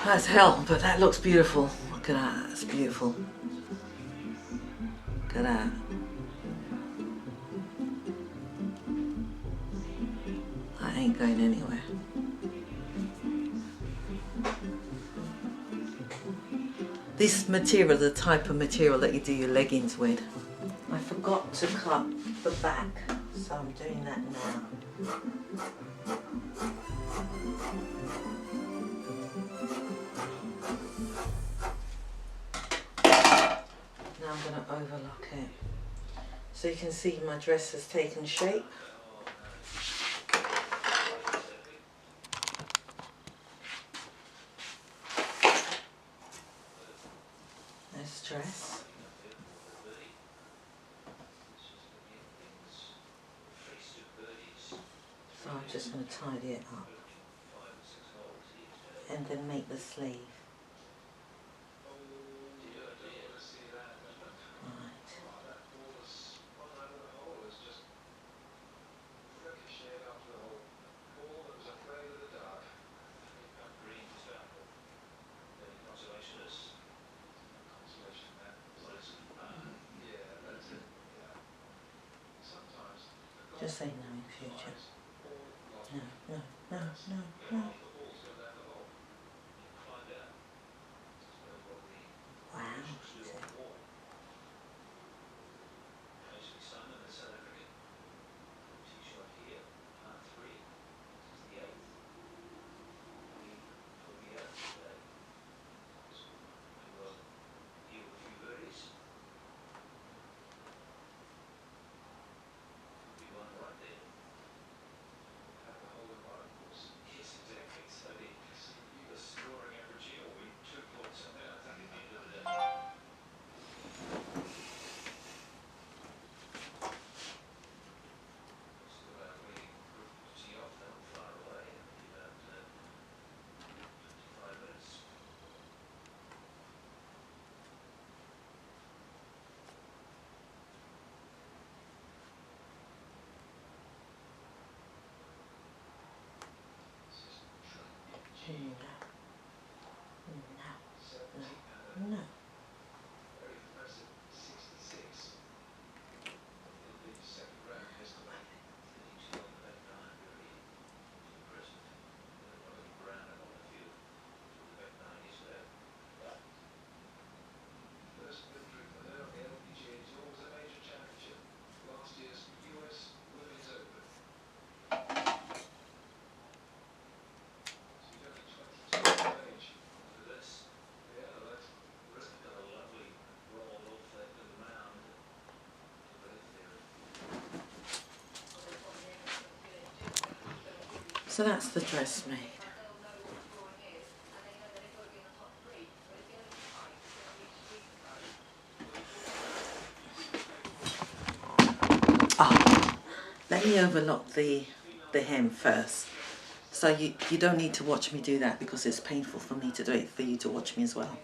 That's hell, but that looks beautiful. Look at that, that's beautiful. Look at that. That ain't going anywhere. This material, the type of material that you do your leggings with. I forgot to cut the back, so I'm doing that now. Now I'm going to overlock it. So you can see my dress has taken shape. This dress. So I'm just going to tidy it up and then make the sleeve. Just say no in future. No, no, no, no, no. Wow. No, no, no. So that's the dress made. Oh, let me overlock the hem first. So you don't need to watch me do that because it's painful for me to do it, for you to watch me as well.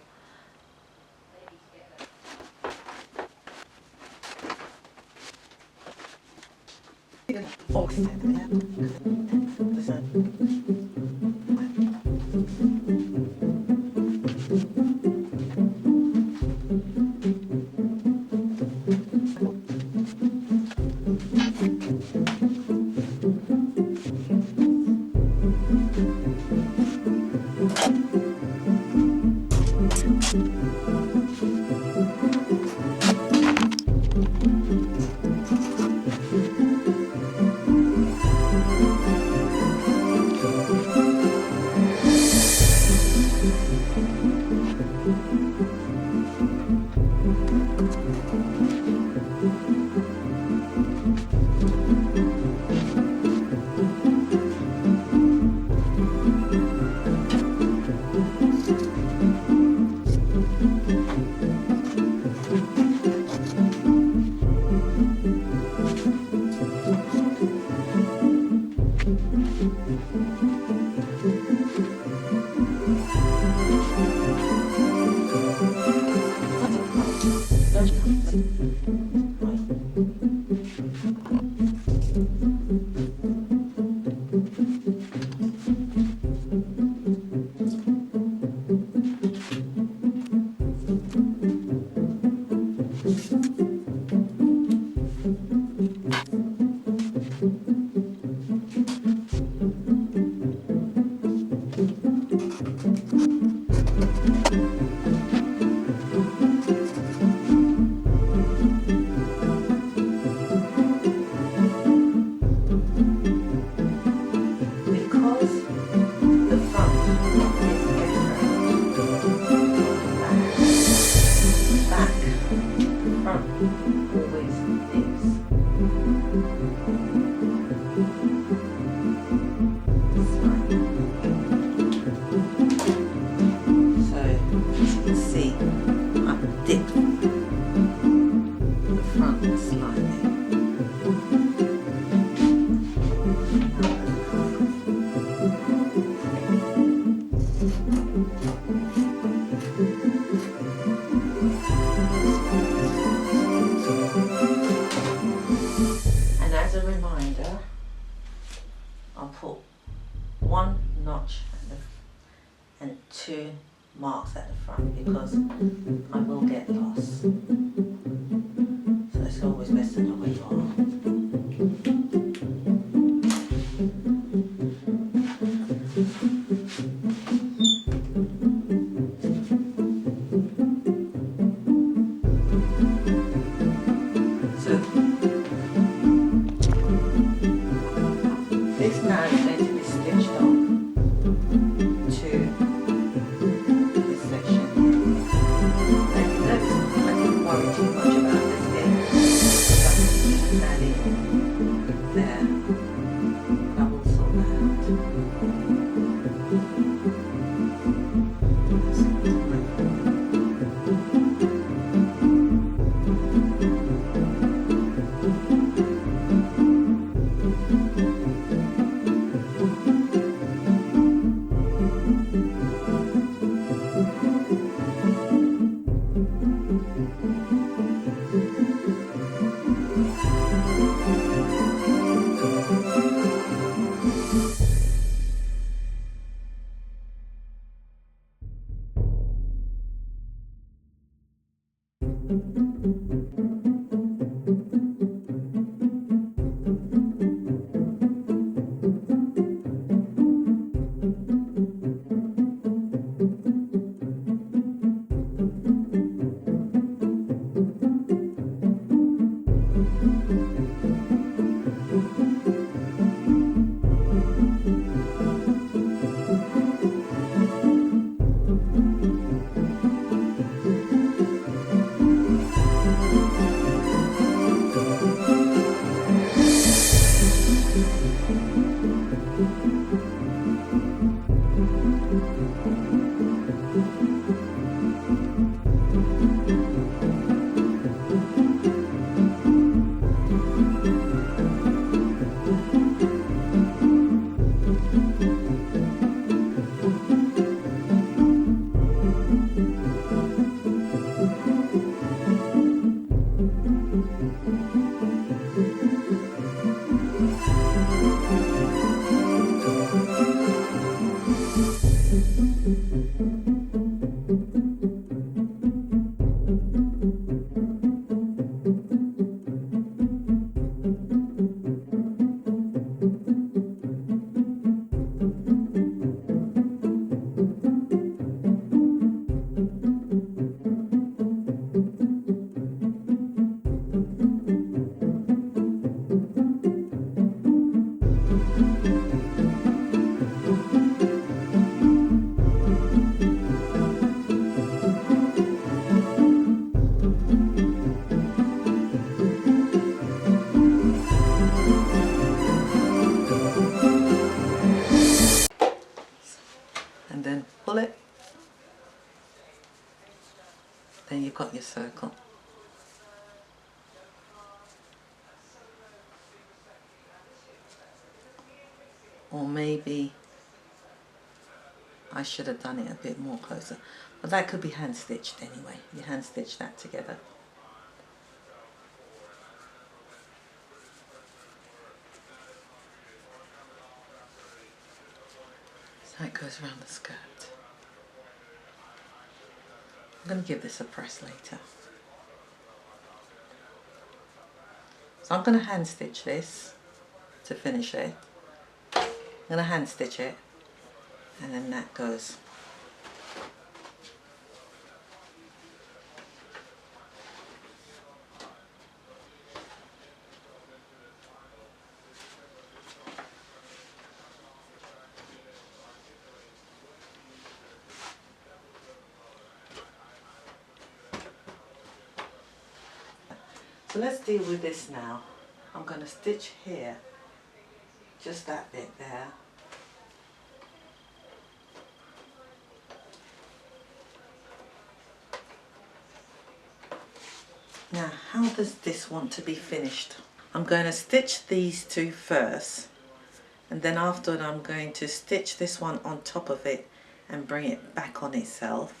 worry too much about this edge. Just add in there. And I will sort that and then pull it. Then you've got your circle. Or maybe I should have done it a bit more closer, but that could be hand stitched anyway. You hand stitch that together. So it goes around the skirt. I'm going to give this a press later. So I'm going to hand stitch this to finish it. I'm going to hand stitch it, and then that goes. So let's deal with this now. I'm going to stitch here, just that bit there. Now, how does this want to be finished? I'm going to stitch these two first, and then afterward I'm going to stitch this one on top of it and bring it back on itself.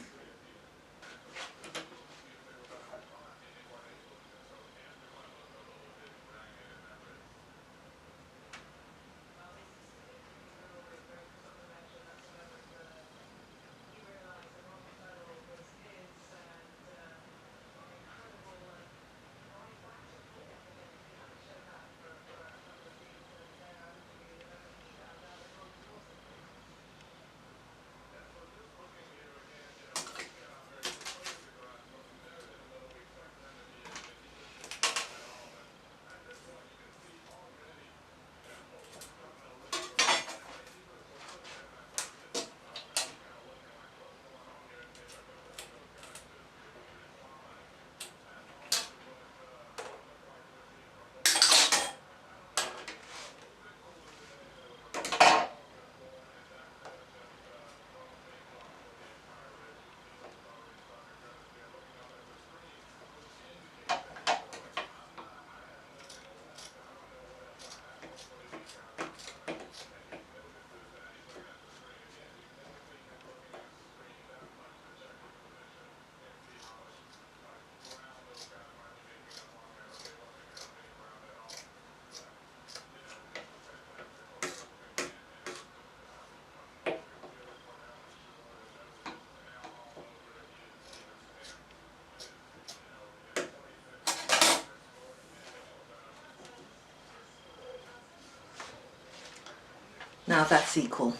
Now that's equal.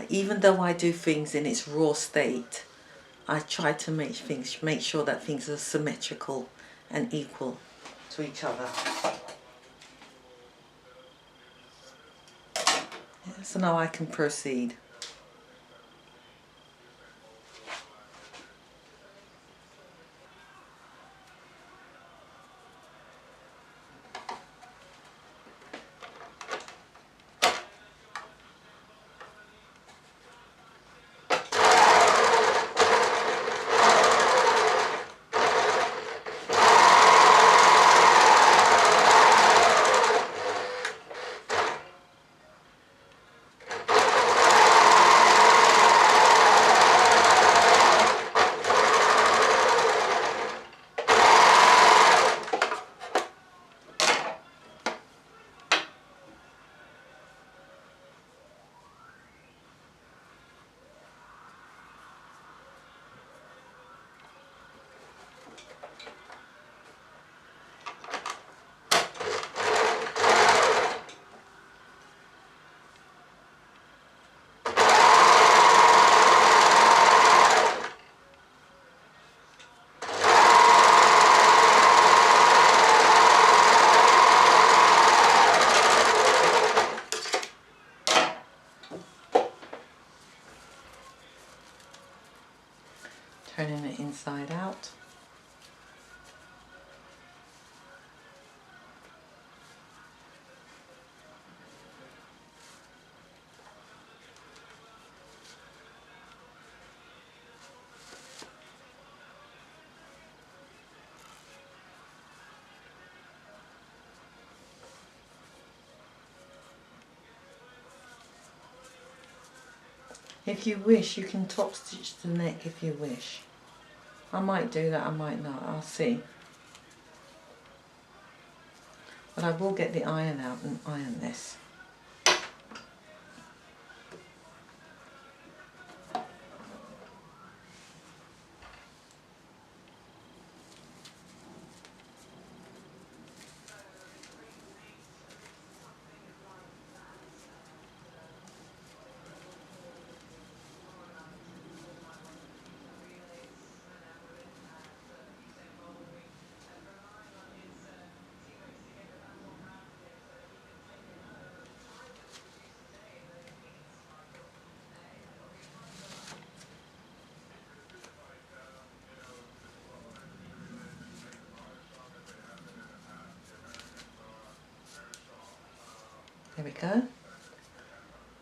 Even though I do things in its raw state, I try to make sure that things are symmetrical and equal to each other. Yeah, so now I can proceed. Turning it inside out. If you wish, you can top stitch the neck if you wish. I might do that, I might not, I'll see. But I will get the iron out and iron this. There we go.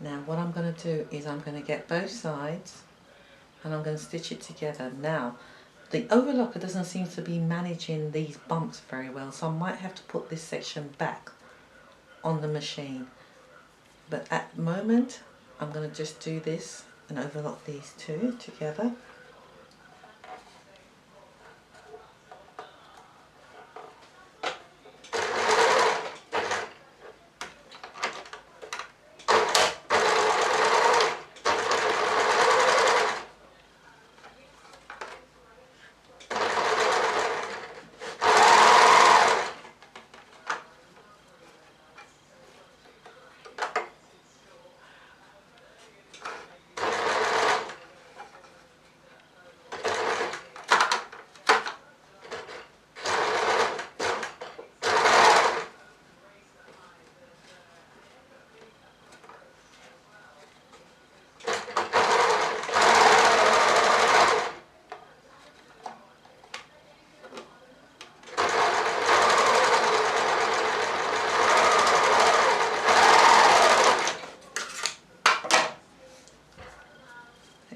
Now what I'm going to do is I'm going to get both sides and I'm going to stitch it together. Now the overlocker doesn't seem to be managing these bumps very well, so I might have to put this section back on the machine. But at the moment I'm going to just do this and overlock these two together.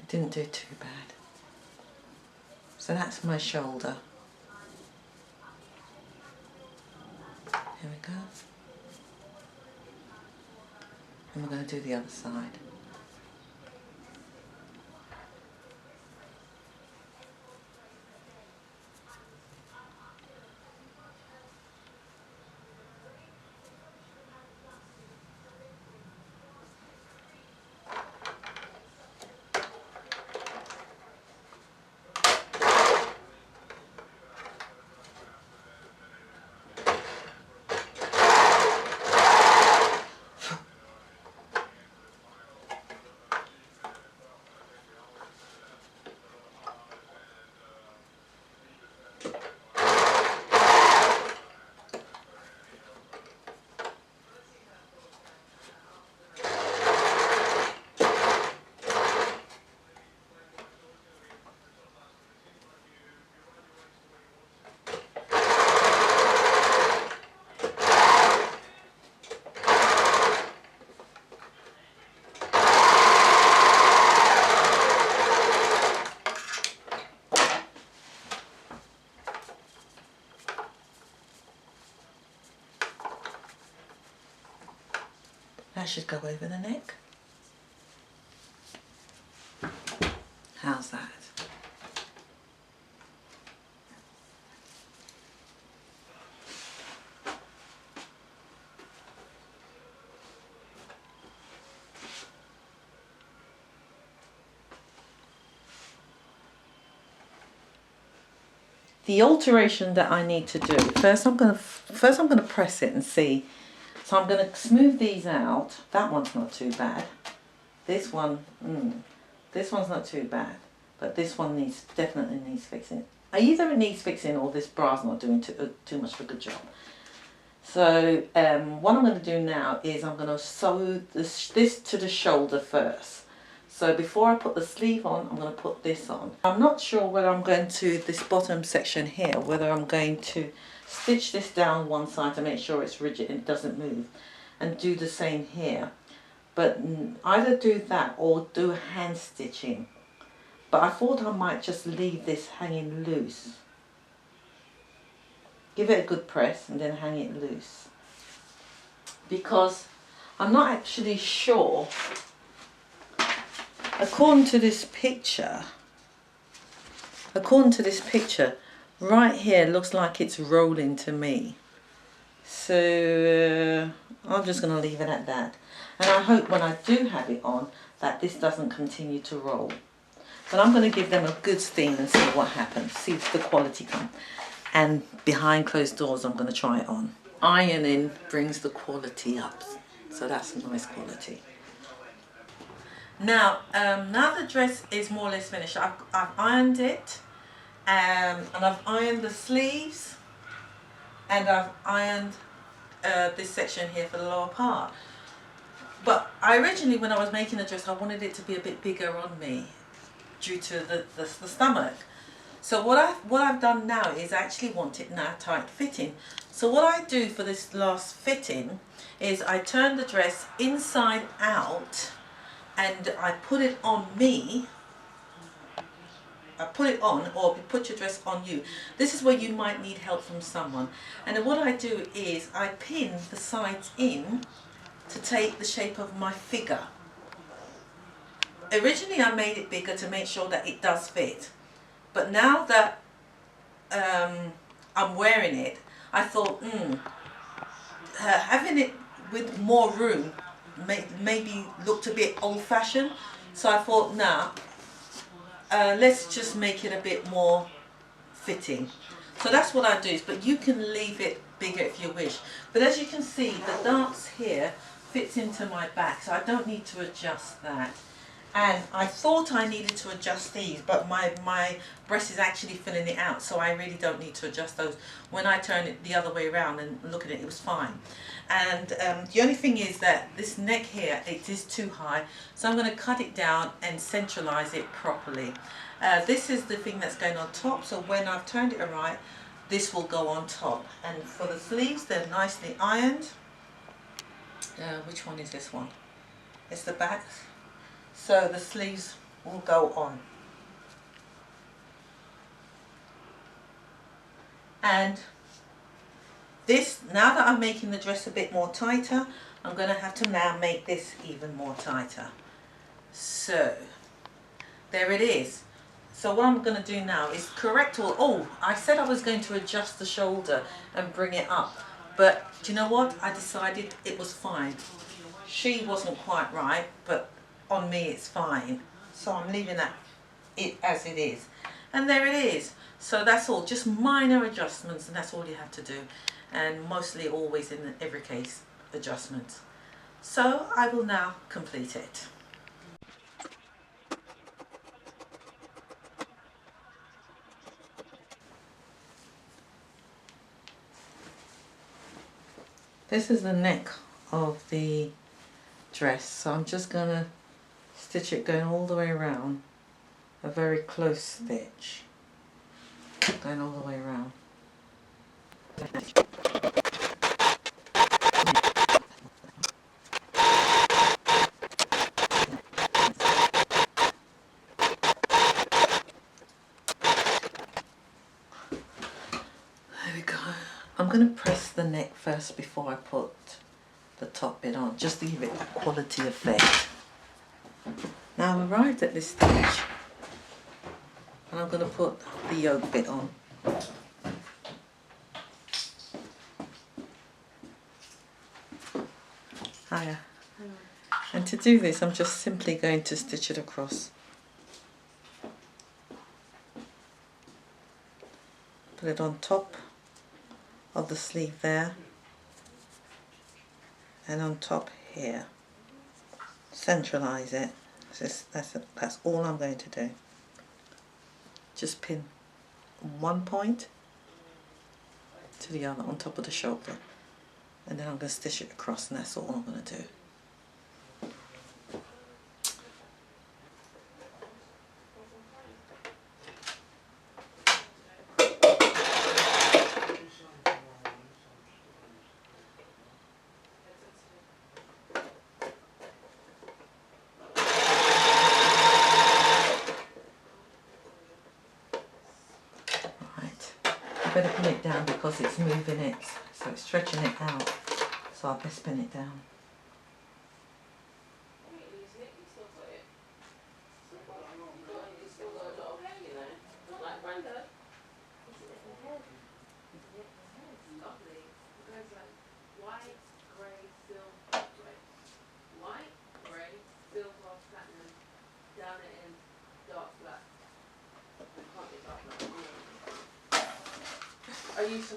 Didn't do too bad. So that's my shoulder. Here we go. And we're going to do the other side. that should go over the neck. How's that? The alteration that I need to do, first I'm gonna press it and see. So I'm gonna smooth these out. That one's not too bad. This one, this one's not too bad, but this one definitely needs fixing. Either it needs fixing or this bra's not doing too much of a good job. So what I'm going to do now is I'm going to sew this to the shoulder first. So before I put the sleeve on, I'm going to put this on. I'm not sure whether I'm going to this bottom section here, whether I'm going to stitch this down one side to make sure it's rigid and it doesn't move, and do the same here. But either do that or do hand stitching. But I thought I might just leave this hanging loose. Give it a good press and then hang it loose. Because I'm not actually sure, according to this picture, right here looks like it's rolling to me. So I'm just going to leave it at that. And I hope when I do have it on that this doesn't continue to roll. But I'm going to give them a good steam and see what happens, see if the quality comes. And behind closed doors I'm going to try it on. Ironing brings the quality up, so that's a nice quality. Now the dress is more or less finished. I've ironed it, and I've ironed the sleeves, and I've ironed this section here for the lower part. But I originally, when I was making the dress, I wanted it to be a bit bigger on me due to the stomach. So what I've done now is I actually want it now tight fitting. So what I do for this last fitting is I turn the dress inside out and I put it on me. I put it on, or put your dress on you. This is where you might need help from someone. And then what I do is I pin the sides in to take the shape of my figure. Originally I made it bigger to make sure that it does fit. But now that I'm wearing it, I thought, having it with more room maybe looked a bit old-fashioned. So I thought, nah, let's just make it a bit more fitting. So that's what I do, but you can leave it bigger if you wish. But as you can see, the darts here fits into my back, so I don't need to adjust that. And I thought I needed to adjust these, but my breast is actually filling it out, so I really don't need to adjust those. When I turn it the other way around and look at it, it was fine. And the only thing is that this neck here, it is too high, so I'm going to cut it down and centralize it properly. This is the thing that's going on top, so when I've turned it right, this will go on top. And for the sleeves, they're nicely ironed. Which one is this one? It's the back. So the sleeves will go on. And this, now that I'm making the dress a bit more tighter, I'm going to have to now make this even more tighter. So there it is. So what I'm going to do now is correct all. Oh, I said I was going to adjust the shoulder and bring it up. But do you know what? I decided it was fine. She wasn't quite right, but on me it's fine. So I'm leaving it as it is. And there it is. So that's all. Just minor adjustments, and that's all you have to do. And mostly always in every case, adjustments. So I will now complete it. This is the neck of the dress, so I'm just going to stitch it going all the way around, a very close stitch, going all the way around. There we go. I'm going to press the neck first before I put the top bit on, just to give it that quality effect. Now I've arrived at this stage, and I'm going to put the yoke bit on. Hiya. Hello. And to do this, I'm just simply going to stitch it across. Put it on top of the sleeve there, and on top here. Centralize it. That's all I'm going to do. Just pin one point to the other on top of the shoulder, and then I'm going to stitch it across, and that's all I'm going to do. Better pin it down because it's moving it, so it's stretching it out, so I'll best pin it down.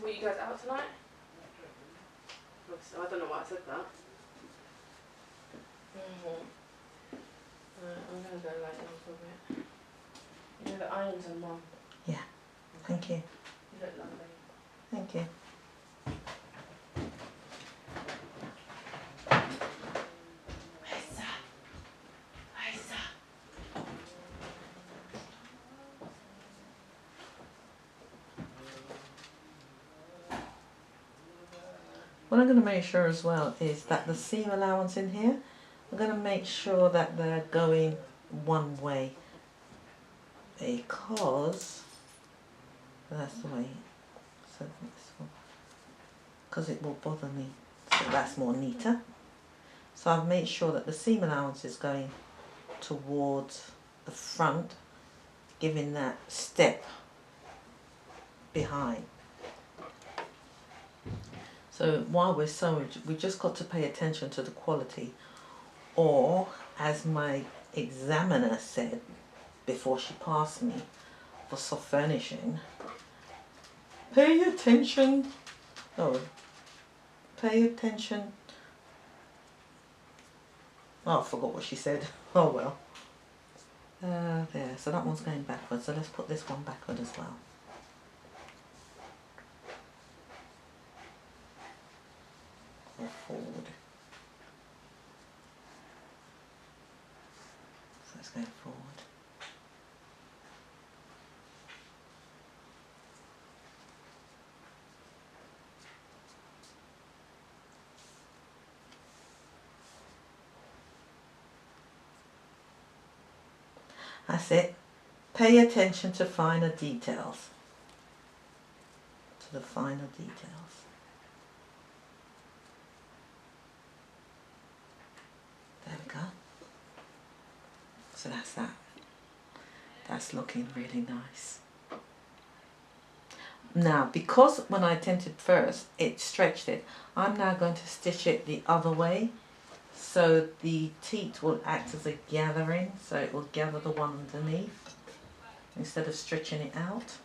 Were you guys out tonight? I don't know why I said that. I'm gonna go like that for a bit. You know the irons on mum? Yeah, thank you. You look lovely. Thank you. What I'm going to make sure as well is that the seam allowance in here, I'm going to make sure that they're going one way, because that's the way, so this one, because it will bother me, so that's more neater. So I've made sure that the seam allowance is going towards the front, giving that step behind. So while we're sewing, we just got to pay attention to the quality, or as my examiner said before she passed me for soft furnishing, pay attention, pay attention, oh I forgot what she said, oh well. There, so that one's going backwards, so let's put this one backward as well. Forward. So let's go forward. That's it. Pay attention to finer details. To the finer details. There we go. So that's that. That's looking really nice. Now, because when I tinted first, it stretched it, I'm now going to stitch it the other way. So the teat will act as a gathering, so it will gather the one underneath instead of stretching it out.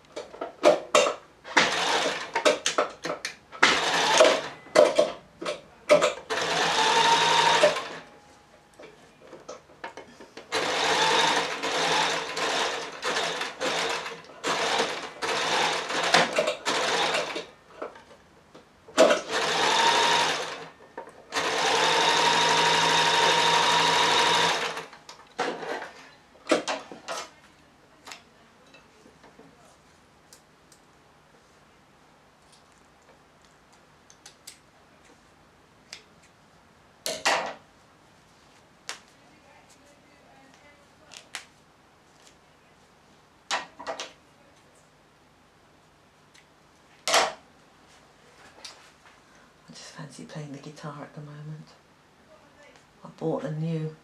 fancy playing the guitar at the moment. I bought a new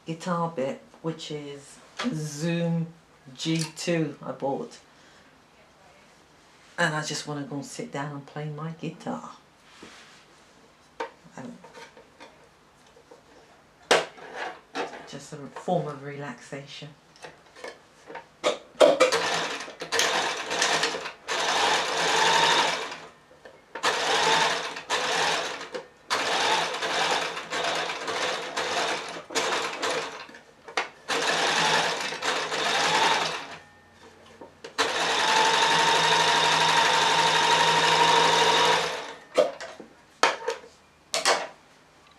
guitar bit, which is Zoom G2 I bought. And I just want to go and sit down and play my guitar. Just a form of relaxation.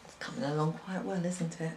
It's coming along quite well, isn't it?